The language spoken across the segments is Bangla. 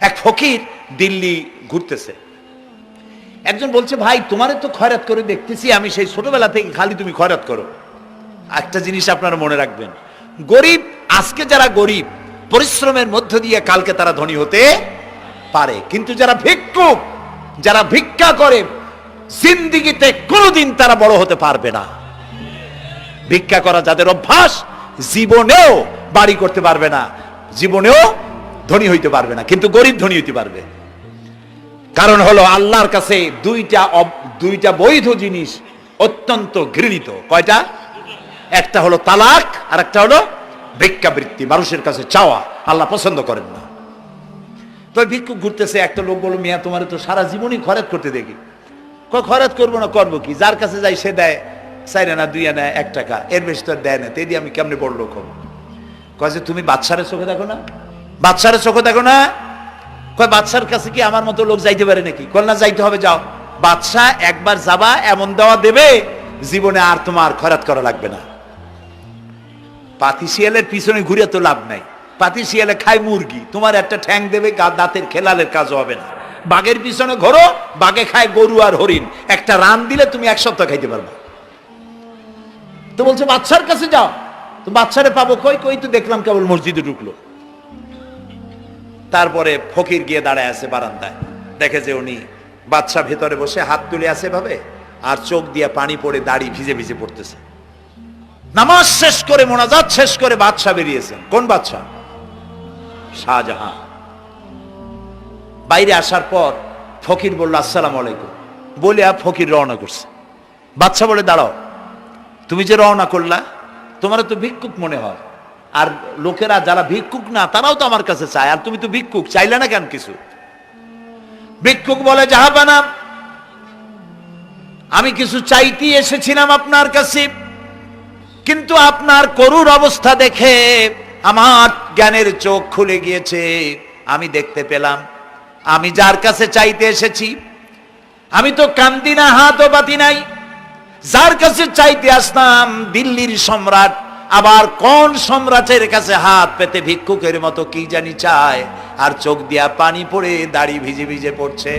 এক ফকির দিল্লি ঘুরতেছে, একজন বলছে, ভাই তোমারে তো খয়রাত করে দেখতেছি আমি সেই ছোটবেলা থেকে, খালি তুমি খয়রাত করো। একটা জিনিস আপনারা মনে রাখবেন, গরিব, আজকে যারা গরিব পরিশ্রমের মধ্য দিয়ে কালকে তারা ধনী হতে পারে, কিন্তু যারা ভিক্ষুক, যারা ভিক্ষা করে, জিন্দেগিতে কোনোদিন তারা বড় হতে পারবে না। ভিক্ষা করা যাদের অভ্যাস, জীবনেও বাড়ি করতে পারবে না, জীবনেও ধনী হইতে পারবে না, কিন্তু গরিব ধনী হইতে পারবে। কারণ হলো আল্লাহর কাছে দুইটা বৈধ জিনিস অত্যন্ত ঘৃণিত। কয়টা? একটা হলো তালাক, আর একটা হলো ভিক্ষাবৃত্তি, মানুষের কাছে চাওয়া। আল্লাহ পছন্দ করেন না। তো ভিক্ষুক ঘুরতেছে, একটা লোক বলল, মিয়া তোমার তো সারা জীবনই খরচ করতে দেখি। খরচ করবো না, করবো কি? যার কাছে যাই সে দেয় 4 আনা 2 আনা 1 টাকা, এর বেশি তো দেয় না, তেদি আমি কেমনে বড় লোক হবো? কয় যে তুমি বাদশারের চোখে দেখো না, বাদশারের চোখে দেখো না। কয় বাদশার কাছে কি আমার মতো লোক যাইতে পারে নাকি? কল না, যাইতে হবে, যাও। বাদশাহ একবার যাবা, এমন দেওয়া দেবে জীবনে আর তোমার খয়রাত করা লাগবে না। পাতি শিয়ালের পিছনে ঘুরে তো লাভ নাই, পাতি শিয়ালে খায় মুরগি, তোমার একটা ঠ্যাং দেবে, দাঁতের খেলালের কাজ হবে না। বাঘের পিছনে ঘোরো, বাঘে খায় গরু আর হরিণ, একটা রান দিলে তুমি 1 সপ্তাহ খাইতে পারবে। তো বলছে বাদশার কাছে যাও। তো বাদশারে পাবো কই? কই তো দেখলাম কেবল মসজিদে ঢুকলো। তারপরে ফকির গিয়ে দাঁড়ায় আছে বারান্দায়, দেখে যে উনি বাদশা ভেতরে বসে হাত তুলে আছে ভাবে, আর চোখ দিয়ে পানি পড়ে দাড়ি ভিজে ভিজে পড়তেছে। নামাজ শেষ করে, মোনাজাত শেষ করে বাদশা বেরিয়েছেন। কোন বাদশা? শাহজাহান। বাইরে আসার পর ফকির বলল, আসসালামু আলাইকুম বলে ফকির রওনা করছে। বাদশা বলে, দাঁড়াও, তুমি যে রওনা করলা, তোমার তো ভিক্ষুক মনে হয়, আর লোকেরা যারা ভিক্ষুক না তারাও তো আমার কাছে চায়, আর তুমি তো ভিক্ষুক, চাইলে না কেন কিছু? ভিক্ষুক বলে, জাহাপানা, আমি কিছু চাইতে এসেছিলাম আপনার কাছে, কিন্তু আপনার করুণ অবস্থা দেখে আমার জ্ঞানের চোখ খুলে গিয়েছে। আমি দেখতে পেলাম আমি যার কাছে চাইতে এসেছি, আমি তো কান্দি না, হাতও পাতি নাই। যার কাছে চাইতে আসতাম দিল্লির সম্রাট, আবার কোন সম্রাটের কাছে হাত পেতে ভিক্ষুকের মতো কি জানি চায়, আর চোখ দিয়া পানি পড়ে দাড়ি ভিজে ভিজে পড়ছে।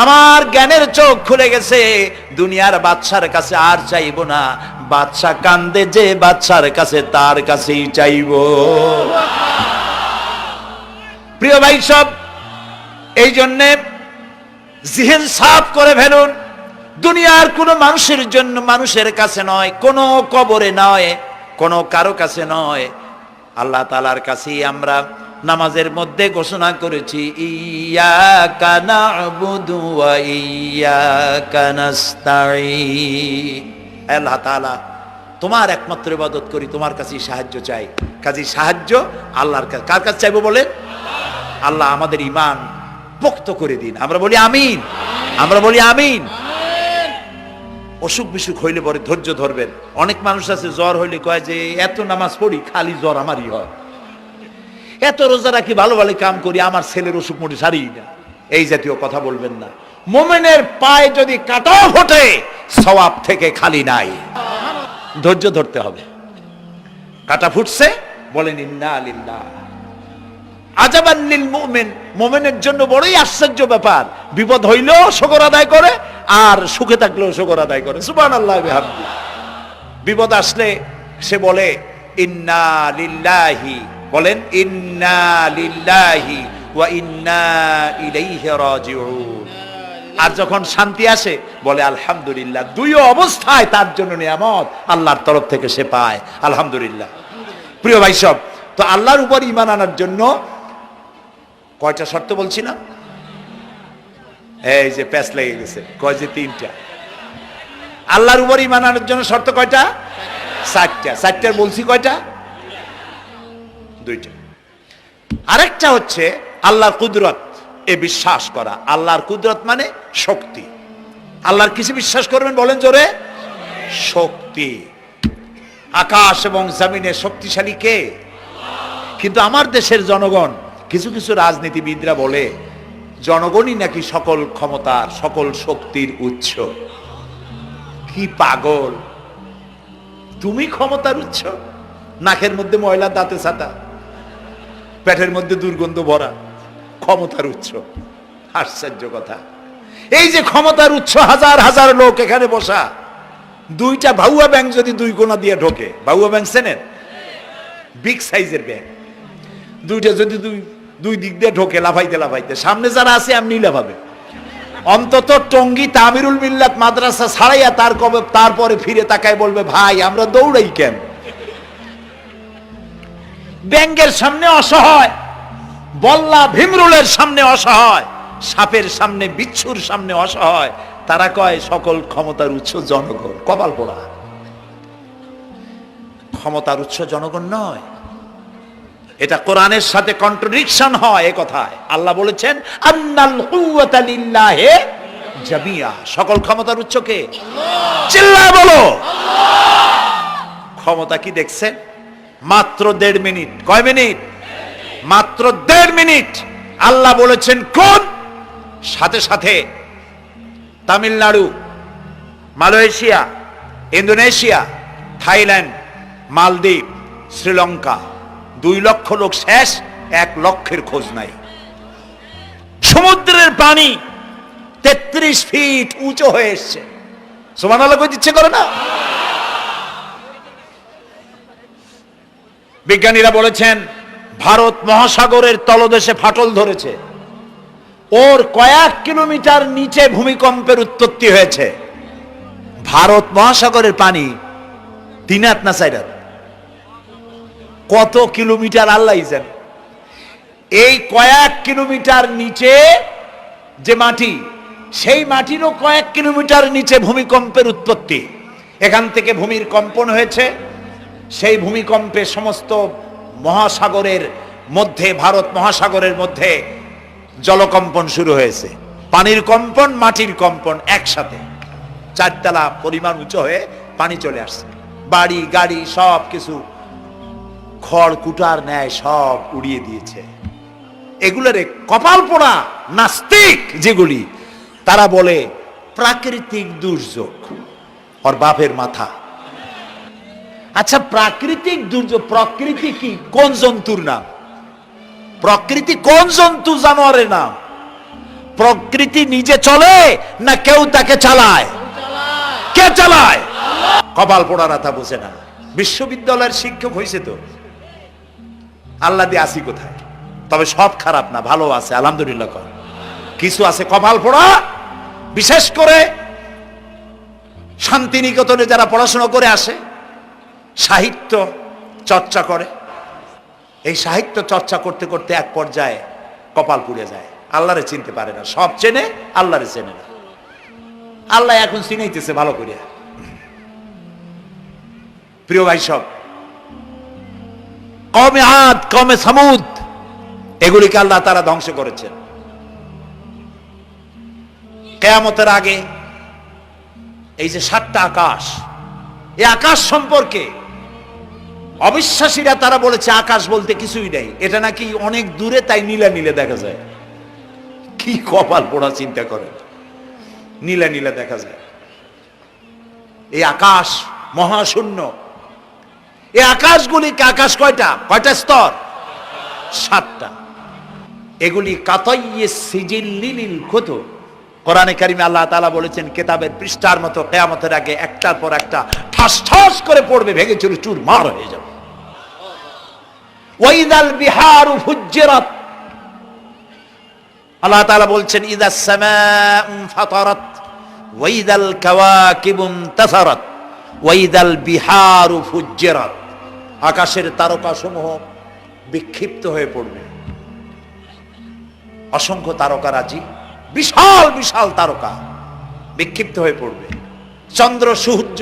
আমার জ্ঞানের চোখ খুলে গেছে, দুনিয়ার বাদশার কাছে আর চাইবো না। বাদশা কান্দে যে বাদশার কাছে, তার কাছেই চাইবো। প্রিয় ভাই সব, এই জন্যে জিহ্ন সাফ করে ফেলুন। দুনিয়ার কোনো মানুষের জন্য, মানুষের কাছে নয়, কোনো কবরে নয়, কোনো কারো কাছে নয়, আল্লাহ তাআলার কাছেই আমরা নামাজের মধ্যে ঘোষণা করেছি, ইয়াকা না'বুদু ওয়া ইয়াকা নাস্তাঈন। আল্লাহ তাআলা, তোমার একমাত্র ইবাদত করি, তোমার কাছেই সাহায্য চাই। কাজেই সাহায্য আল্লাহর কাছে। কার কাছে চাইবো বলেন? আল্লাহ আমাদের ঈমান পোক্ত করে দিন। আমরা বলি আমিন, আমরা বলি আমিন। অসুখ বিসুখ হইলে পরে ধৈর্য ধরবেন। অনেক মানুষ আছে জ্বর হইলে কয় যে এত নামাজ পড়ি খালি জ্বর আমারই হয়, এত রোজা রাখি, ভালো ভালো কাম করি, আমার ছেলের অসুখ মোটে সারি না। এই জাতীয় কথা বলবেন না। মুমিনের পায়ে যদি কাঁটাও ফোটে, সওয়াব থেকে খালি নাই। ধৈর্য ধরতে হবে। কাঁটা ফুটছে, বলেন ইন্না লিল্লাহ। আজাবান লিল মুমিন, মুমিনের জন্য বড়ই আশ্চর্য ব্যাপার, বিপদ হইলেও শুকর আদায় করে, আর সুখে থাকলেও শুকর আদায় করে। সুবহানাল্লাহ বিহামদি। বিপদ আসলে সে বলে ইন্না লিল্লাহি, বলেন ইন্না লিল্লাহি ওয়া ইন্না ইলাইহি রাজিউন। আর যখন শান্তি আসে বলে আলহামদুলিল্লাহ। দুই অবস্থায় তার জন্য নিয়ামত আল্লাহর তরফ থেকে সে পায়, আলহামদুলিল্লাহ। প্রিয় ভাই সব, তো আল্লাহর উপর ঈমান আনার জন্য কয়টা শর্ত বলছিলাম? এই যে প্যাচ লেগে গেছে, কয় যে 3টা। আল্লাহর উপর ঈমান আনার জন্য শর্ত কয়টা? 4টা। 4টার বলছি কয়টা? 2টা। আরেকটা হচ্ছে আল্লাহর কুদরত, এ বিশ্বাস করা। আল্লাহর কুদরত মানে শক্তি। আল্লাহর কিসে বিশ্বাস করবেন বলেন জোরে? শক্তি। আকাশ এবং জমিনে শক্তিশালী কে? কিন্তু আমার দেশের জনগণ, কিছু কিছু রাজনীতিবিদরা বলে জনগণই নাকি সকল ক্ষমতার, সকল শক্তির উৎস। কি পাগল! তুমি ক্ষমতার উৎস? নাকের মধ্যে ময়লা, দাঁতে ছাতা, পেটের মধ্যে দুর্গন্ধ ভরা, ক্ষমতার উৎস। আশ্চর্য কথা, এই যে ক্ষমতার উৎস, হাজার হাজার লোক এখানে বসা, দুইটা ভাউয়া ব্যাংক যদি দুই কোণা দিয়ে ঢোকে, ভাউয়া ব্যাংক চেনেন? বিগ সাইজের ব্যাংক, দুইটা যদি দুই দিক দিয়ে ঢোকে লাফাইতে লাফাইতে, সামনে যারা আছে এমনি লাফাবে। অন্তত টঙ্গী তামিরুল মিল্লাত মাদ্রাসা ছাড়াইয়া তারপরে ফিরে তাকায় বলবে, ভাই আমরা দৌড়াই কেন? ব্যাংকের সামনে অসহায়, বল্লা ভীমরুলের সামনে অসহায়, সাপের সামনে বিচ্ছুর সামনে অসহায়, তারা কয় সকল ক্ষমতার উৎস জনগণ। কপাল পোড়া, ক্ষমতার উৎস জনগণ নয়। এটা কোরআনের সাথে কন্ট্রাডিকশন হয় এ কথায়। আল্লাহ বলেছেন আন্নাল কুওয়াতা লিল্লাহি জামিয়া, সকল ক্ষমতার উৎস কে? চিল্লায় বলো ক্ষমতা কি দেখছেন? মাত্র 1.5 মিনিট। কয় মিনিট? মাত্র 1.5 মিনিট। আল্লাহ বলেছেন কোন? সাথে সাথে তামিলনাড়ু, মালয়েশিয়া, ইন্দোনেশিয়া, থাইল্যান্ড, মালদ্বীপ, শ্রীলঙ্কা, 2 লক্ষ লোক শেষ, 1 লক্ষের খোঁজ নাই। সমুদ্রের পানি 33 ফিট উঁচু হয়ে এসছে। সুবহানাল্লাহ কই দিচ্ছে করে না? বিজ্ঞানীরা বলেছেন ভারত মহাসাগরের তলদেশে ফাটল ধরেছে, ওর কয়েক কিলোমিটার নিচে ভূমিকম্পের উৎপত্তি হয়েছে। ভারত মহাসাগরের পানি 3 হাত না 4 হাত, কত কিলোমিটার আল্লাহ জানে। এই কয়েক কিলোমিটার নিচে যে মাটি, সেই মাটিরও কয়েক কিলোমিটার নিচে ভূমিকম্পের উৎপত্তি। এখান থেকে ভূমির কম্পন হয়েছে, সেই ভূমিকম্পে সমস্ত মহাসাগরের মধ্যে, ভারত মহাসাগরের মধ্যে জলকম্পন শুরু হয়েছে। পানির কম্পন, মাটির কম্পন একসাথে, 4 তলা পরিমাণ উঁচু হয়ে পানি চলে আসছে। বাড়ি গাড়ি সব কিছু খড় কুটার ন্যায় সব উড়িয়ে দিয়েছে। এগুলোরে কপাল পোড়া নাস্তিক যেগুলি, তারা বলে প্রাকৃতিক দুর্যোগ। ওর বাপের মাথা। আচ্ছা, প্রাকৃতিক দুর্যোগ, প্রকৃতি কি? কোন জন্তুর নাম? প্রকৃতি কোন জন্তু জানোয়ারের নাম? প্রকৃতি নিজে চলে না কেউ তাকে চালায়? কে চালায়? কপাল পোড়ারা তা বোঝে না। বিশ্ববিদ্যালয়ের শিক্ষক হয়েছে তো, আল্লাহ দিয়ে আসি কোথায়? তবে সব খারাপ না, ভালো আছে আলহামদুলিল্লাহ। কিছু আছে কপাল পোড়া, বিশেষ করে শান্তিনিকেতনে যারা পড়াশোনা করে আসে, সাহিত্য চর্চা করে, এই সাহিত্য চর্চা করতে করতে এক পর্যায়ে কপাল পুড়ে যায়, আল্লাহরে চিনতে পারে না। সব চেনে, আল্লাহরে চেনে না। আল্লাহ এখন চিনাইতেছে ভালো করিয়া। প্রিয় ভাই সব, কওমে আদ, কওমে সামুদ, এগুলিকে আল্লাহ তারা ধ্বংস করেছেন। কিয়ামতের আগে এই যে 7টা আকাশ, এই আকাশ সম্পর্কে অবিশ্বাসীরা তারা বলেছে আকাশ বলতে কিছুই নেই, এটা নাকি অনেক দূরে, তাই নীলা নীলে দেখা যায়। কি কপাল পোড়া চিন্তা করেন, নীলা নীলা দেখা যায়। এই আকাশ মহাশূন্য। এই আকাশগুলিকে, আকাশ কয়টা? কয়টা স্তর? 7টা। এগুলি কাতাইয়ে সিজিল্লিল কুতুব। কোরআনে কারিমে আল্লাহ তাআলা বলেছেন কিতাবের পৃষ্ঠার মতো কিয়ামতের আগে একটার পর একটা ঠাস ঠাস করে পড়বে, ভেঙে চুরে চুরমার হয়ে যাবে। ওয়াইদাল বিহারু ফুজ্জিরাত, আল্লাহ তাআলা বলছেন ইদাস সামাউ ফাতারাত ওয়াইদাল কাওয়াকিবু ইনতাসারাত ওয়াইদাল বিহারু ফুজ্জিরাত। আকাশের তারকাসমূহ বিক্ষিপ্ত হয়ে পড়বে। অসংখ্য তারকারাজি, বিশাল বিশাল তারকা বিক্ষিপ্ত হয়ে পড়বে। চন্দ্র সূর্য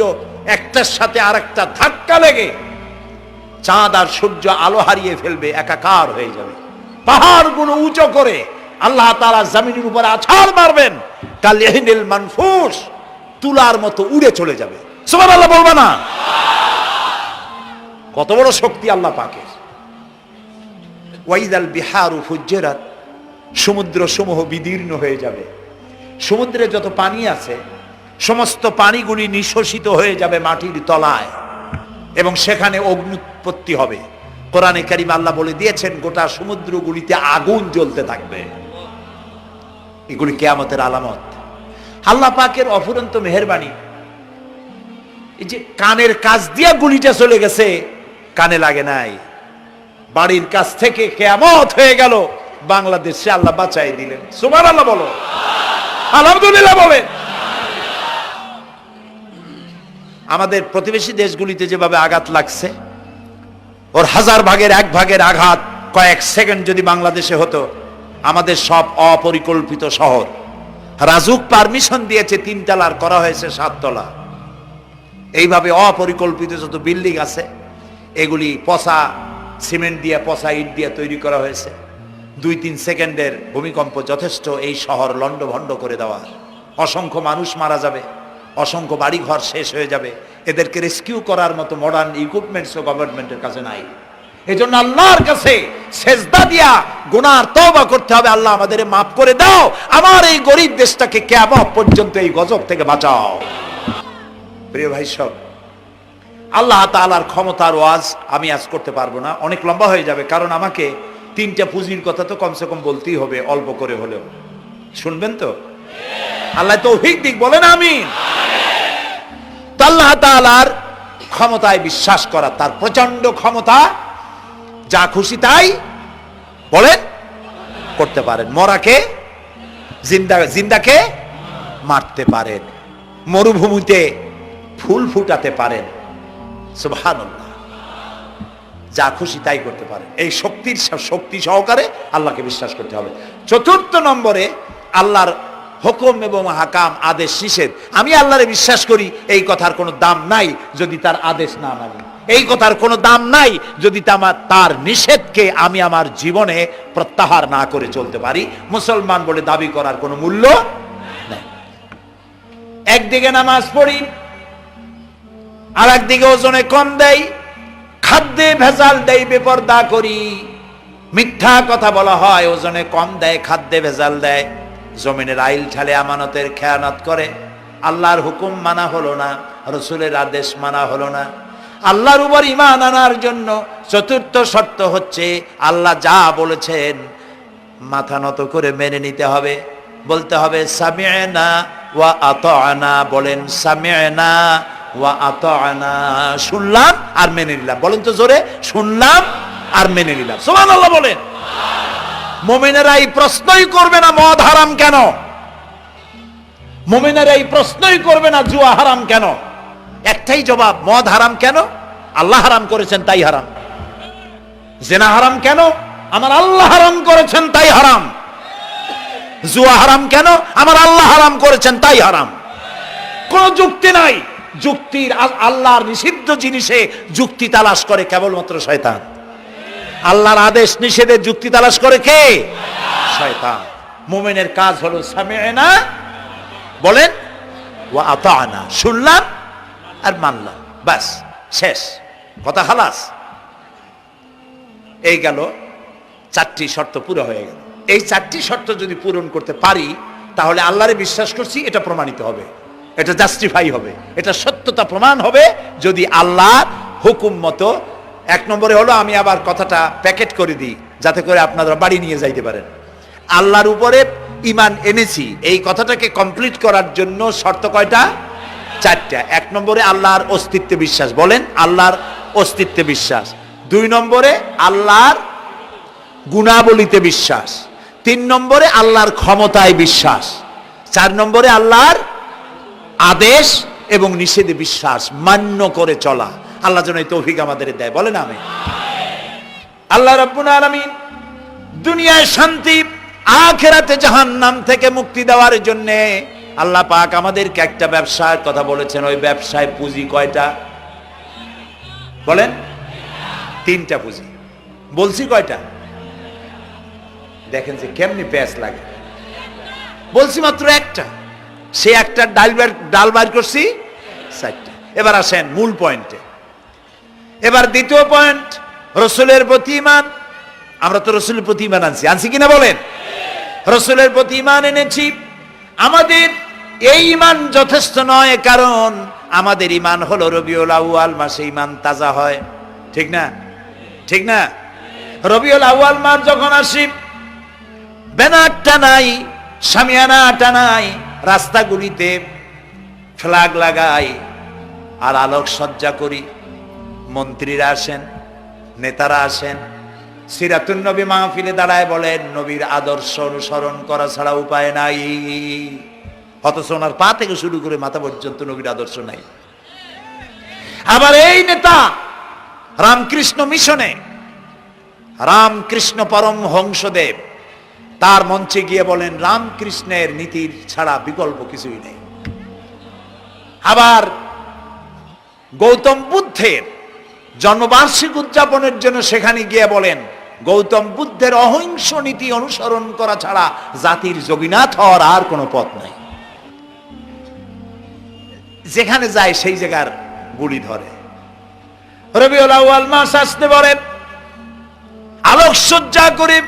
একটার সাথে আরেকটা ধাক্কা লেগে চাঁদ আর সূর্য আলো হারিয়ে ফেলবে, একাকার হয়ে যাবে। পাহাড়গুলো উঁচু করে আল্লাহ তাআলা জমিনের উপরে আছাড় মারবেন, কালইহিনিল মানফুস, তুলার মতো উড়ে চলে যাবে। সুবহানাল্লাহ বলবা না? কত বড় শক্তি আল্লাহ পাকের। ওয়াইদাল বিহারু ফুজ্জিরাত, সমুদ্র সমূহ বিদীর্ণ হয়ে যাবে। সমুদ্রে যত পানি আছে সমস্ত পানিগুলি নিঃশোষিত হয়ে যাবে মাটির তলায়, এবং সেখানে অগ্নুৎপত্তি হবে। কোরআনে কারিমে আল্লাহ বলে দিয়েছেন গোটা সমুদ্রগুলিতে আগুন জ্বলতে থাকবে। এগুলি কিয়ামতের আলামত। আল্লাহ পাকের অফুরন্ত মেহেরবানি। এই যে কানের কাছ দিয়া গুলিটা চলে গেছে, কানে লাগে নাই, বাড়ির কাছ থেকে কিয়ামত হয়ে গেল, বাংলাদেশে আল্লাহ বাঁচাই দিলেন। সুবহানাল্লাহ বলো, আলহামদুলিল্লাহ বলেন। আমাদের প্রতিবেশী দেশগুলিতে যেভাবে আঘাত লাগছে, ওর 1000 ভাগের 1 ভাগের আঘাত কয়েক সেকেন্ড যদি বাংলাদেশে হতো, আমাদের সব অপরিকল্পিত শহর, রাজুক পারমিশন দিয়েছে 3 তলার, করা হয়েছে 7 তলা। এইভাবে অপরিকল্পিত যত বিল্ডিং আছে এগুলি পচা সিমেন্ট দিয়ে, পচা ইট দিয়ে তৈরি করা হয়েছে। 2-3 সেকেন্ডের ভূমিকম্প যথেষ্ট এই শহর লন্ডভন্ড করে দেওয়ার। অসংখ্য মানুষ মারা যাবে, অসংখ্য বাড়ি ঘর শেষ হয়ে যাবে। এদেরকে রেস্কিউ করার মতো মডার্ন ইকুইপমেন্টসও গভর্নমেন্টের কাছে নাই। এই জন্য আল্লাহর কাছে সেজদা দিয়া গুনার তওবা করতে হবে, আল্লাহ আমাদের মাফ করে দাও, আমার এই গরিব দেশটাকে কিয়ামত পর্যন্ত এই গজব থেকে বাঁচাও। প্রিয় ভাই সব, আল্লাহ তাআলার ক্ষমতার ওয়াজ আমি আজ করতে পারবো না, অনেক লম্বা হয়ে যাবে, কারণ আমাকে 3টা পুঁজির কথা তো কমসে কম বলতেই হবে, অল্প করে হলেও। শুনবেন তো? আল্লাহ তৌফিক দিক, বলেন আমিন। আল্লাহ তাআলার ক্ষমতায় বিশ্বাস করা, তার প্রচন্ড ক্ষমতা, যা খুশি তাই বলেন করতে পারেন। মরাকে জিন্দাকে মারতে পারেন, মরুভূমিতে ফুল ফুটাতে পারেন। সুবহানাল্লাহ, যা খুশি তাই করতে পারেন। এই শক্তি সহকারে আল্লাহকে বিশ্বাস করতে হবে। 4র্থ নম্বরে, আল্লাহর হুকুম এবং হাকাম, আদেশ নিষেধ। আমি আল্লাহরে বিশ্বাস করি, এই কথার কোনো দাম নাই যদি তার আদেশ না মানি। এই কথার কোনো দাম নাই যদি তার নিষেধকে আমি আমার জীবনে প্রত্যাহার না করে চলতে পারি। মুসলমান বলে দাবি করার কোনো মূল্য নেই। একদিকে নামাজ পড়ি, আর একদিকে ওজনে কম দেয়, খাদ্যে ভেজাল দেয়, বেপরদা করি, মিথ্যা কথা বলা হয়, ওজনে কম দেয়, খাদ্যে ভেজাল দেয়, জমিনের আইল ঠালে আমানতের খেয়ানত করে, আল্লাহর হুকুম মানা হলো না, রসুলের আদেশ মানা হলো না। আল্লাহর উপর ঈমান আনার জন্য 4র্থ শর্ত হচ্ছে, আল্লাহ যা বলেছেন মাথা নত করে মেনে নিতে হবে, বলতে হবে সামি'না ওয়া আতা'না। বলেন সামি'না ওয়া আতা'না, শুনলাম আর মেনে নিলাম। বলেন তো জোরে, শুনলাম আর মেনে নিলাম। সুবহানাল্লাহ বলেন। মুমিনেরা এই প্রশ্নই করবে না মদ হারাম কেন, মুমিনেরা এই প্রশ্নই করবে না জুয়া হারাম কেন। একটাই জবাব, মদ হারাম কেন? আল্লাহ হারাম করেছেন তাই হারাম। জিনা হারাম কেন? আমার আল্লাহ হারাম করেছেন তাই হারাম। জুয়া হারাম কেন? আমার আল্লাহ হারাম করেছেন তাই হারাম। কোন যুক্তি নাই। যুক্তির, আল্লাহর নিষিদ্ধ জিনিসে যুক্তি তালাশ করে কেবলমাত্র শয়তান। আল্লাহর আদেশ নিষেধের যুক্তি তালাশ করে কে? শয়তান। মুমিনের কাজ হলো সামি'না, বলেন, ওয়া আতা'না, শুনলাম আর মানলাম, বাস, শেষ কথা, খালাস। এই গেল 4টি শর্ত পুরো হয়ে গেল। এই 4টি শর্ত যদি পূরণ করতে পারি, তাহলে আল্লাহরে বিশ্বাস করছি এটা প্রমাণিত হবে, এটা জাস্টিফাই হবে, এটা সত্যতা প্রমাণ হবে যদি আল্লাহর হুকুম মতো। 1 নম্বরে হলো, আমি আবার কথাটা প্যাকেট করে দিই যাতে করে আপনারা বাড়ি নিয়ে যাইতে পারেন। আল্লাহর উপরে ঈমান এনেছি, এই কথাটাকে কমপ্লিট করার জন্য শর্ত কয়টা? 4টা। 1 নম্বরে আল্লাহর অস্তিত্বে বিশ্বাস, বলেন আল্লাহর অস্তিত্বে বিশ্বাস। 2 নম্বরে আল্লাহর গুণাবলীতে বিশ্বাস। 3 নম্বরে আল্লাহর ক্ষমতায় বিশ্বাস। 4 নম্বরে আল্লাহর আদেশ এবং নিষেধে বিশ্বাস, মান্য করে চলা। আল্লাহ যেন এই তৌফিক আমাদের দেয়, বলেন আমিন। আল্লাহ রাব্বুল আলামিন দুনিয়ায় শান্তি, আখিরাতে জাহান্নাম থেকে মুক্তি দেওয়ার জন্য আল্লাহ পাক আমাদেরকে একটা ব্যবসার কথা বলেছেন। ওই ব্যবসায় পুঁজি কয়টা? বলেন। 3টা পুঁজি। বলছি কয়টা? দেখেন যে কেমনি প্যাঁচ লাগে। বলছি মাত্র একটা, সে একটা ডাল বাইর করছি 4টা। এবার আসেন মূল পয়েন্টে। এবার দ্বিতীয় পয়েন্ট, রসুলের প্রতি ঈমান। আমরা তো রসুলের প্রতি ঈমান আনছি কিনা বলেন? রসুলের প্রতি ঈমান এনেছি। আমাদের এই ঈমান যথেষ্ট নয়, কারণ আমাদের ঈমান হলো রবিউল আউয়াল মাসে ঈমান তাজা হয়, ঠিক না? ঠিক না? রবিউল আউয়াল মাস যখন আসি, ব্যানার টানাই, শামিয়ানা টানাই, রাস্তাগুলিতে ফ্ল্যাগ লাগাই আর আলোক সজ্জা করি। মন্ত্রীরা আসেন, নেতারা আসেন, সিরাতুন নবী মাহফিলে দাঁড়ায় বলেন নবীর আদর্শ অনুসরণ করা ছাড়া উপায় নাই। অথচ ওনার পা থেকে শুরু করে মাথা পর্যন্ত নবীর আদর্শ নাই। আবার এই নেতা রামকৃষ্ণ মিশনে, রামকৃষ্ণ পরমহংসদেব তার মঞ্চে গিয়ে বলেন রামকৃষ্ণের নীতির ছাড়া বিকল্প কিছুই নেই। আবার গৌতম বুদ্ধের জন্মবার্ষিকী উদযাপনের জন্য সেখানে গিয়ে বলেন গৌতম বুদ্ধের অহিংস নীতি অনুসরণ করা ছাড়া জাতির যোগীনাথ হওয়ার আর কোনো পথ নাই। যেখানে যায় সেই জায়গার গুলি ধরে। রবিউল আউয়াল মাস আসতে পারে, আলোকসজ্জা করে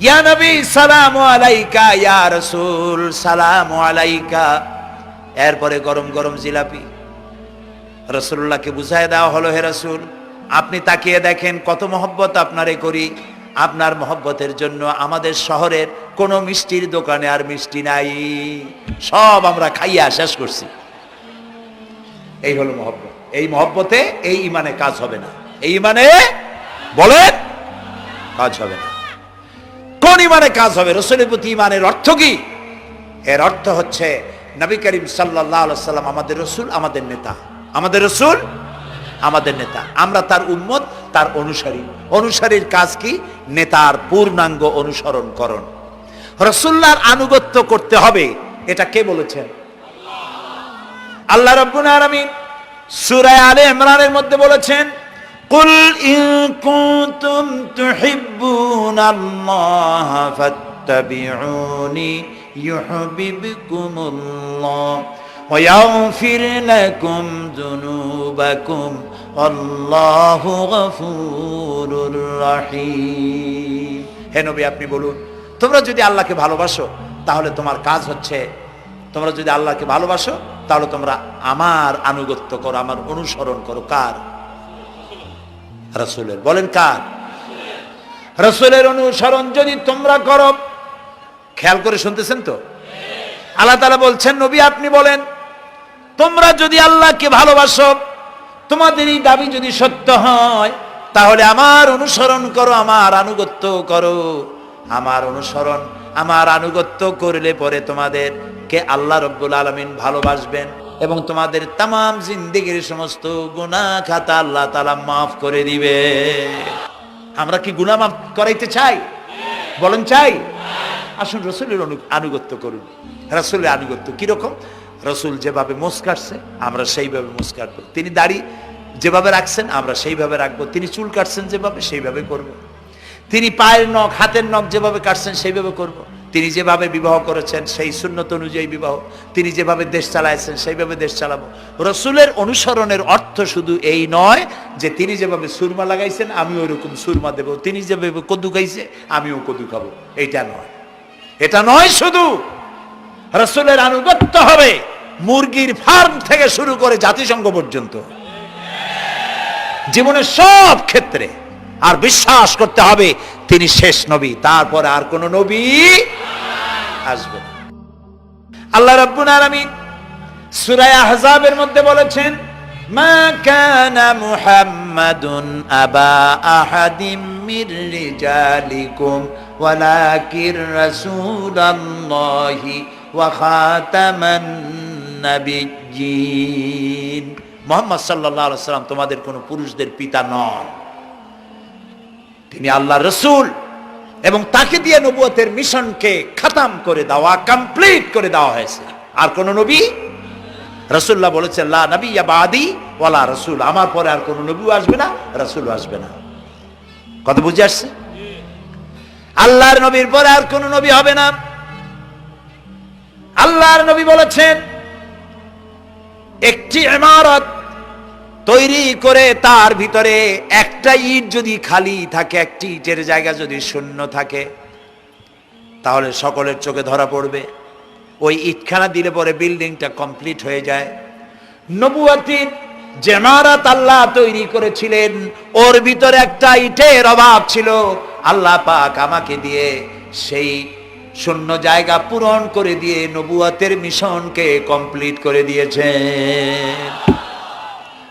ইয়া নবী সালামু আলাইকা, ইয়া রাসূল সালামু আলাইকা। এরপরে গরম গরম জিলাপি রাসূলুল্লাহকে বুঝায় দেওয়া হলো, হে রাসূল আপনি তাকিয়ে দেখেন কত মহব্বত আপনারে করি, আপনার মহব্বতের জন্য আমাদের শহরের কোন মিষ্টির দোকানে আর মিষ্টি নাই, সব আমরা খাইয়া শেষ করছি। এই হলো মহব্বত। এই মহব্বতে এই ইমানে কাজ হবে না। এই ইমানে বলেন কাজ হবে না। কোন ইমানে কাজ হবে? রাসূলের প্রতি ইমানের অর্থ কি? এর অর্থ হচ্ছে নবী করিম সাল্লাল্লাহু আলাইহি ওয়াসাল্লাম আমাদের রাসূল, আমাদের নেতা। আমাদের রাসূল আমাদের নেতা, আমরা তার উম্মত, তার অনুসারী। অনুসারীর কাজ কি? নেতার পূর্ণাঙ্গ অনুসরণ করণ। রাসূলুল্লাহর আনুগত্য করতে হবে, এটা কে বলেছেন? আল্লাহ রাব্বুল আলামিন সূরা আলে ইমরানের মধ্যে বলেছেন কুল ইন কুনতুম তুহিব্বুনাল্লাহ ফাত্তাবিউনি ইউহিব্বুকুমুল্লাহ ওয়া ইয়াগফির লাকুম যুনুবাকুম আল্লাহু গফুরুর রহিম। হে নবী আপনি বলুন, তোমরা যদি আল্লাহকে ভালোবাসো তাহলে তোমার কাজ হচ্ছে, তোমরা যদি আল্লাহকে ভালোবাসো তাহলে তোমরা আমার আনুগত্য করো, আমার অনুসরণ করো। কার? রাসূলের। বলেন কার? রাসূলের অনুসরণ যদি তোমরা করো, খেয়াল করে শুনতেছেন তো? আল্লাহ তাআলা বলছেন নবী আপনি বলেন তোমরা যদি আল্লাহকে ভালোবাসো, তোমাদের এই দাবি যদি সত্য হয় তাহলে আমার অনুসরণ করো, আমার আনুগত্য করো। আমার অনুসরণ, আমার আনুগত্য করলে পরে তোমাদেরকে আল্লাহ রাব্বুল আলামিন ভালোবাসবেন এবং তোমাদের তামাম জিন্দেগির সমস্ত গুনাহ খাতা আল্লাহ তাআলা মাফ করে দিবে। আমরা কি গুনাহ মাফ করাইতে চাই? বলেন চাই? আসুন রাসূলের আনুগত্য করুন। রাসূলের আনুগত্য কিরকম? রাসূল যেভাবে মোছ কাটছে আমরা সেইভাবে মোছ কাটবো। তিনি দাড়ি যেভাবে রাখছেন আমরা সেইভাবে রাখবো। তিনি চুল কাটছেন যেভাবে সেইভাবে করব। তিনি পায়ের নখ, হাতের নখ যেভাবে কাটছেন সেইভাবে করব। তিনি যেভাবে বিবাহ করেছেন সেই সুন্নত অনুযায়ী বিবাহ, তিনি যেভাবে দেশ চালাইছেন সেইভাবে দেশ চালাবো। রাসূলের অনুসরণের অর্থ শুধু এই নয় যে তিনি যেভাবে সুরমা লাগাইছেন আমি ওইরকম সুরমা দেব, তিনি যেভাবে কদু খাইছে আমিও কদু খাবো, এইটা নয়। এটা নয়, শুধু রাসূলের আনুগত্য হবে মুরগির ফার্ম থেকে শুরু করে জাতিসংঘ পর্যন্ত, জীবনের সব ক্ষেত্রে। আর বিশ্বাস করতে হবে তিনি শেষ নবী, তারপরে আর কোন নবী আসবে না। আল্লাহ রাব্বুল আলামিন সূরা আহজাবের মধ্যে বলেছেন মা কানা মুহাম্মাদুন আবা আহাদিম মির রিজালিকুম ওয়ালাকির রাসূলুল্লাহি ওয়া খাতামান নাবিয়্যিন। মুহাম্মদ সাল্লাল্লাহু আলাইহি ওয়াসাল্লাম তোমাদের কোন পুরুষদের পিতা নন, তিনি আল্লাহর রাসূল এবং তাকে দিয়ে নবুয়তের মিশনকে খতম করে দেওয়া, কমপ্লিট করে দেওয়া হয়েছে। আর কোন নবী, রাসূলুল্লাহ বলেছেন লা নবিয়্যা বাদি ওয়ালা রাসূল, আমার পরে আর কোন নবীও আসবে না, রাসূলও আসবে না। কথা বুঝে আসছে? আল্লাহর নবীর পরে আর কোন নবী হবে না। আল্লাহর নবী বলেছেন একটি ইমারত তৈরি করে তার ভিতরে একটা ইট যদি খালি থাকে, একটি ইটের জায়গা যদি শূন্য থাকে, তাহলে সকলের চোখে ধরা পড়বে। ওই ইটখানা দিলে পরে বিল্ডিংটা কমপ্লিট হয়ে যায়। নবুয়তির যে ইমারত আল্লাহ তৈরি করেছিলেন ওর ভিতরে একটা ইটের অভাব ছিল, আল্লাহ পাক আমাকে দিয়ে সেই শূন্য জায়গা পূরণ করে দিয়ে নবুয়তের মিশনকে কমপ্লিট করে দিয়েছেন।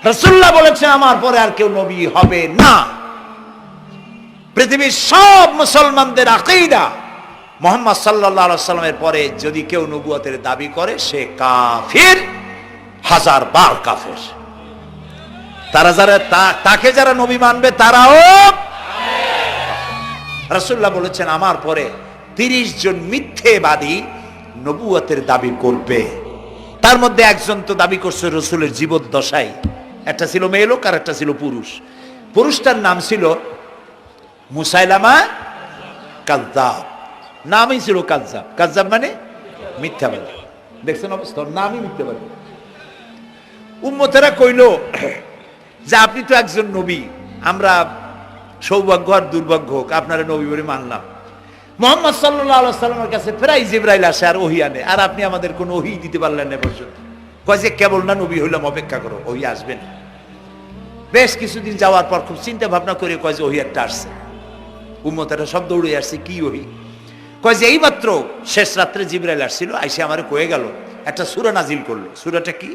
রাসূলুল্লাহ বলেছেন আমার পরে আর কেউ নবী হবে না। পৃথিবীর সব মুসলমানদের আকীদা মুহাম্মদ সাল্লাল্লাহু আলাইহি সাল্লামের পরে যদি কেউ নবুয়তের দাবি করে সে কাফির, হাজার বার কাফের। তারা যারা তাকে যারা নবী মানবে তারাও। রাসূলুল্লাহ বলেছেন আমার পরে 30 জন মিথ্যেবাদী নবুয়তের দাবি করবে। তার মধ্যে একজন তো দাবি করছে রাসূলের জীবদ্দশায়, একটা ছিল মেয়ে লোক আর একটা ছিল পুরুষ। পুরুষটার নাম ছিল মুসাইলামা কাযযাব, নামই ছিল কাযযাব। কাযযাব মানে মিথ্যাবাদী। দেখছেন অবস্থা, নামই মিথ্যাবাদী। উম্মতেরা কইল যে আপনি তো একজন নবী, আমরা সৌভাগ্য আর দুর্ভাগ্য হোক আপনারা নবী বলে মানলাম। মুহাম্মদ সাল্লাল্লাহু আলাইহি সাল্লামের কাছে প্রায় জিবরাইল আসে আর ওহী আনে, আর আপনি আমাদের কোনো ওহী দিতে পারলেন না পর্যন্ত। কয় যে কেবল না নবী হইলাম, অপেক্ষা করো, ওহী আসবে না। বেশ কিছুদিন যাওয়ার পর খুব চিন্তা ভাবনা করে কয় যে ওহী একটা আসছে। উম্মতেরা সব দৌড়ে আসছে, কি ওহী? কয় যে এইমাত্র শেষ রাত্রে জিবরাইল আসছিল, আইসে আমারে কয়ে গেল একটা সূরা নাজিল করলো। সূরাটা কি?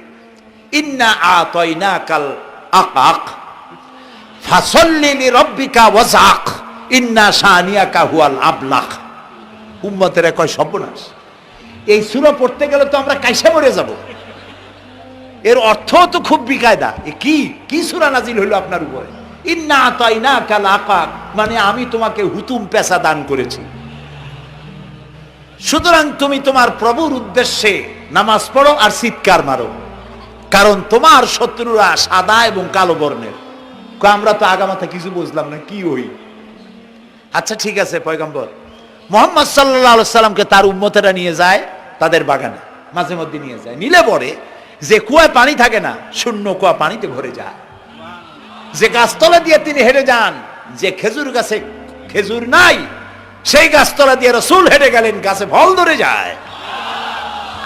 ইন্না আতাইনাকাল আকাক ফাসাল্লি লিরাব্বিকা ওয়াজআক ইন্না শানিয়াকা হুয়াল আবলাক। উম্মতেরা কয় সর্বনাশ, এই সূরা পড়তে গেলে তো আমরা কাইসা মরে যাব। এর অর্থ তো খুব বিকায়দা। এ কি সূরা নাজিল হলো আপনার উপরে? ইন্না আতাইনাকাল আকাক মানে আমি তোমাকে হুতুম পেশা দান করেছি, সুতরাং তুমি তোমার প্রভুর উদ্দেশ্যে নামাজ পড়ো আর চিৎকার মারো, কারণ তোমার শত্রুরা সাদা এবং কালো বর্ণের। আমরা তো আগামাথা কিছু বুঝলাম না, কি হই? আচ্ছা ঠিক আছে, পয়গম্বর মুহাম্মদ সাল্লাল্লাহু আলাইহি সাল্লামকে তার উম্মতেরা নিয়ে যায় তাদের বাগানে, মাঝে মধ্যে নিয়ে যায়। নিলে পরে যে কুয়ায় পানি থাকে না, শূন্য কুয়া পানিতে ভরে যায়। যে গাছতলা দিয়ে তিনি হেঁটে যান, যে খেজুর গাছে খেজুর নাই সেই গাছতলা দিয়ে রাসূল হেঁটে গেলেন, গাছে ফল ধরে যায়।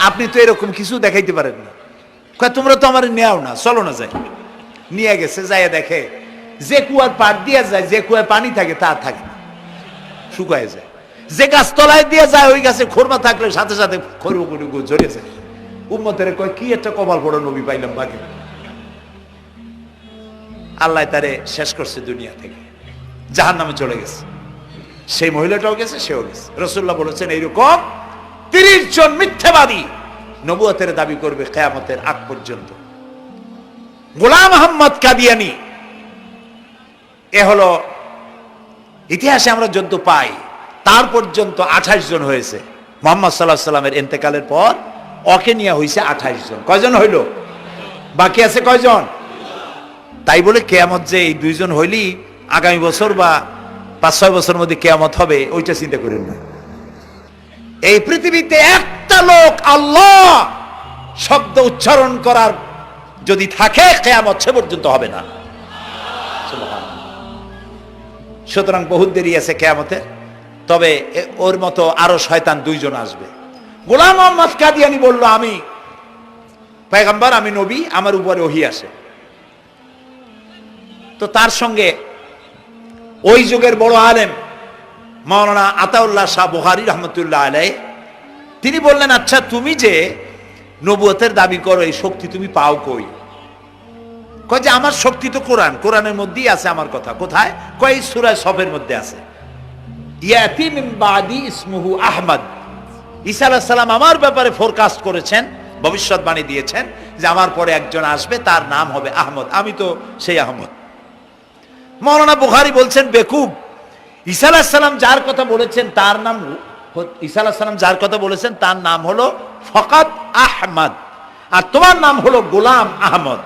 আপনি তো এরকম কিছু দেখাইতে পারেন না। কয় তোমরা তো আমার নেও না, চলো না যাই। নিয়ে গেছে, যাইয়া দেখে যে কুয়ার পাড় দিয়ে যায়, যে কুয়ায় পানি থাকে তা থাকে না, শুকায় যায়। যে গাছ তলায় দিয়ে যায় ওই গাছে খোরমা থাকলে সাথে সাথে খড়গুড়ি ঝরে যায়। উম্মতের কয় কি একটা কপাল পড়া নবী পাইলাম বাকি। আল্লাহ তারে শেষ করছে দুনিয়া থেকে, জাহান্নামে চলে গেছে। সেই মহিলাটাও গেছে, সেও গেছে। রাসূলুল্লাহ বলেছেন এইরকম 30 জন মিথ্যাবাদী নবুয়তের দাবি করবে কিয়ামতের আগ পর্যন্ত। গোলাম আহমদ কাদিয়ানী, এ হলো ইতিহাসে আমরা যদ্দ পাই তার পর্যন্ত 28 জন হয়েছে। মুহাম্মদ সাল্লাল্লাহু আলাইহি সাল্লামের ইন্তেকালের পর ওকে নিয়ে হয়েছে 28 জন। কয়জন হইল? বাকি আছে কয়জন? তাই বলে কিয়ামত যে এই 2 জন হইলি আগামী বছর বা 5-6 বছরের মধ্যে কিয়ামত হবে ওইটা চিন্তা করেন না। এই পৃথিবীতে একটা লোক আল্লাহ শব্দ উচ্চারণ করার যদি থাকে কিয়ামত সে পর্যন্ত হবে না। সুতরাং বহুত দেরি আছে কিয়ামতে। তবে ওর মতো আরো শয়তান 2 জন আসবে। গোলাম আহমদ কাদিয়ানী বলল আমি পয়গম্বর, আমি নবী, আমার উপরে ওহী আসে। তো তার সঙ্গে ওই যুগের বড় আলেম মাওলানা আতাউল্লাহ শাহ বুখারী রহমতুল্লাহ আলাইহি তিনি বললেন, আচ্ছা তুমি যে নবুয়তের দাবি করো এই শক্তি তুমি পাও কই? কয় যে আমার শক্তি তো কোরআন, কোরআনের মধ্যেই আছে আমার কথা। কোথায়? কয় সূরা সফের মধ্যে আছে, ইয়াতি মিন বাদি ইসমুহু আহমদ। ঈসা আলাইহিস সালাম আমার ব্যাপারে ফোরকাস্ট করেছেন, ভবিষ্যৎবাণী দিয়েছেন যে আমার পরে একজন আসবে তার নাম হবে আহমদ, আমি তো সেই আহমদ। মাওলানা বুখারী বলছেন বেকুব, ঈসা আলাইহিস সালাম যার কথা বলেছেন তার নাম, ঈসা আলাইহিস সালাম যার কথা বলেছেন তার নাম হলো ফকাত আহমদ, আর তোমার নাম হলো গোলাম আহমদ।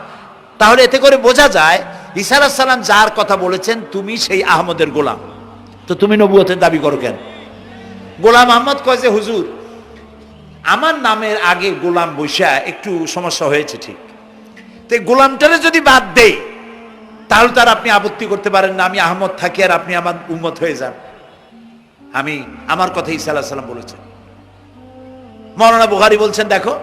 তাহলে এতে করে বোঝা যায় ঈসা আলাইহিস সালাম যার কথা বলেছেন তুমি সেই আহমদের গোলাম, তো তুমি নবুয়তের দাবি করো কেন? গোলাম আহমদ কয় যে হুজুর আমার নামের আগে গোলাম বৈশা একটু সমস্যা হয়েছে, ঠিক, তো গোলামটারে যদি বাদ দেই তাহলে তার আপনি আপত্তি করতে পারেন না, আমি আহমদ থাকি আর আপনি আমার উম্মত হয়ে যান। আমি আমার কথা ঈসা আলাইহিস সালাম বলেছেন। মাওলানা বুখারী বলছেন দেখো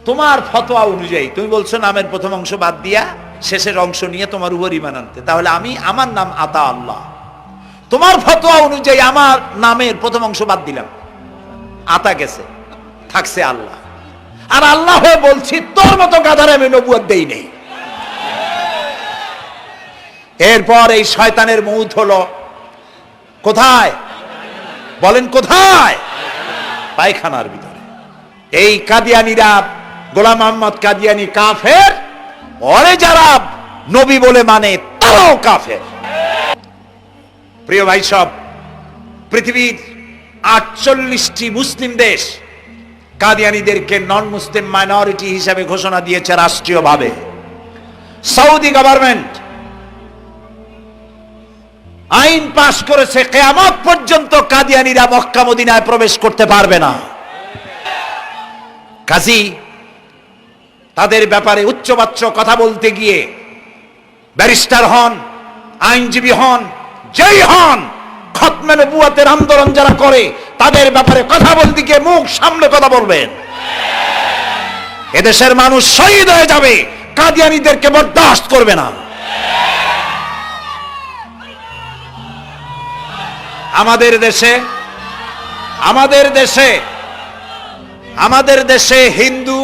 তোমার ফতোয়া অনুযায়ী তুমি বলছো নামের প্রথম অংশ বাদ দিয়া শেষের অংশ নিয়ে তোমার উপর ঈমান আনতে, তাহলে আমার নাম আতা আল্লাহ, তোমার ফতোয়া অনুযায়ী আমার নামের প্রথম অংশ বাদ দিলাম, আতা গেছে, থাকছে আল্লাহ। আর আল্লাহ হয়ে বলছি তোর মতো গাধারে আমি নবুয়ত দেই নেই। এরপর এই শয়তানের মৌত হলো কোথায় বলেন? কোথায়? পায়খানার ভিতরে। এই কাদিয়ানীরা, গোলাম মোহাম্মদ কাদিয়ানী কাফের, ওরে যারা নবী বলে মানে তারাও কাফের। প্রিয় ভাই সব, পৃথিবীর 48টি মুসলিম দেশ কাদিয়ানীদেরকে নন মুসলিম মাইনরিটি হিসেবে ঘোষণা দিয়েছে রাষ্ট্রীয়ভাবে। সৌদি গভর্নমেন্ট আইন পাশ করেছে কিয়ামত পর্যন্ত কাদিয়ানীরা মক্কা মদিনায় প্রবেশ করতে পারবে না। কাজী তাদের ব্যাপারে উচ্চবাচ্য কথা বলতে গিয়ে ব্যারিস্টার হন, আইনজীবী হন, যেই হন, খতমে নবুয়তের আন্দোলন যারা করে তাদের ব্যাপারে কথা বলতে গিয়ে মুখ সামনে কথা বলবেন। এদেশের মানুষ শহীদ হয়ে যাবে, কাদিয়ানীদেরকে বরদাস্ত করবে না। আমাদের দেশে হিন্দু,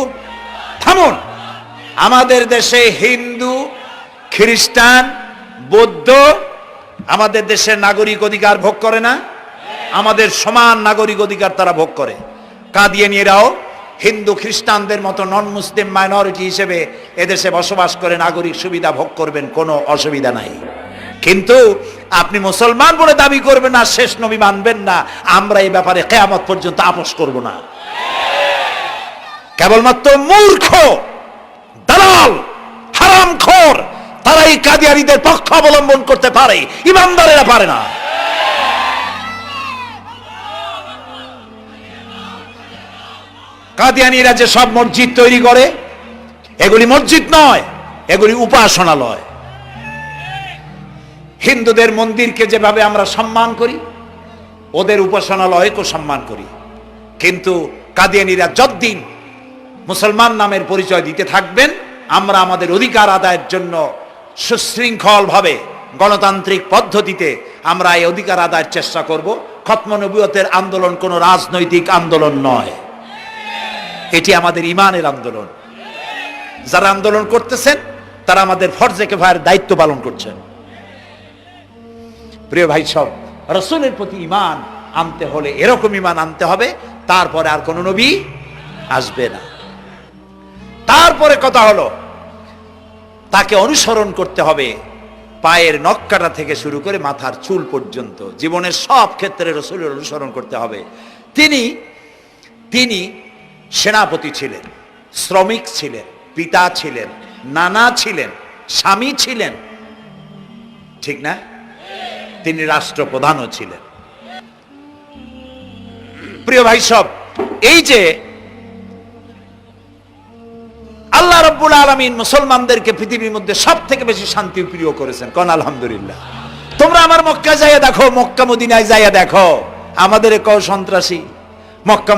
থামুন, আমাদের দেশে হিন্দু, খ্রিস্টান, বৌদ্ধ আমাদের দেশের নাগরিক অধিকার ভোগ করে না? আমাদের সমান নাগরিক অধিকার তারা ভোগ করে। কাদিয়ানীরাও হিন্দু খ্রিস্টানদের মতো নন মুসলিম মাইনরিটি হিসেবে এদেশে বসবাস করে নাগরিক সুবিধা ভোগ করবেন, কোনো অসুবিধা নাই। কিন্তু আপনি মুসলমান বলে দাবি করবেন না, শেষ নবী মানবেন না, আমরা এই ব্যাপারে কিয়ামত পর্যন্ত আপোষ করব না। কেবলমাত্র মূর্খ, দালাল, হারামখোর তারাই কাদিয়ানীদের পক্ষ অবলম্বন করতে পারে, ইমানদারেরা পারে না। কাদিয়ানীরা যে সব মসজিদ তৈরি করে, এগুলি মসজিদ নয়, এগুলি উপাসনালয়। হিন্দুদের মন্দিরকে যেভাবে আমরা সম্মান করি, ওদের উপাসনালয়কেও সম্মান করি। কিন্তু কাদিয়ানীরা যতদিন মুসলমান নামের পরিচয় দিতে থাকবেন, আমরা আমাদের অধিকার আদায়ের জন্য সুশৃঙ্খল ভাবে গণতান্ত্রিক পদ্ধতিতে আমরা এই অধিকার আদায়ের চেষ্টা করব। খতম নবুয়তের আন্দোলন কোনো রাজনৈতিক আন্দোলন নয়, এটি আমাদের ইমানের আন্দোলন। যারা আন্দোলন করতেছেন তারা আমাদের ফরজে কিফায়ার দায়িত্ব পালন করছেন। প্রিয় ভাই সব, রাসূলের প্রতি ঈমান আনতে হলে এরকম ঈমান আনতে হবে, তারপরে আর কোন নবী আসবে না। তারপরে কথা হলো তাকে অনুসরণ করতে হবে পায়ের নখকাটা থেকে শুরু করে মাথার চুল পর্যন্ত, জীবনের সব ক্ষেত্রে রাসূলের অনুসরণ করতে হবে। তিনি সেনাপতি ছিলেন, শ্রমিক ছিলেন, পিতা ছিলেন, নানা ছিলেন, স্বামী ছিলেন, ঠিক না? তিনি রাষ্ট্রপ্রধানও ছিলেন। প্রিয় ভাই সব, এই যে আল্লাহ রাব্বুল আলামিন মুসলমানদেরকে পৃথিবীর মধ্যে সবথেকে বেশি শান্তি প্রিয় করেছেন, কোন আলহামদুলিল্লাহ। তোমরা আমার মক্কা যাইয়া দেখো, মক্কা মদিনায় যাইয়া দেখো, আমাদের কও সন্ত্রাসী, মক্কা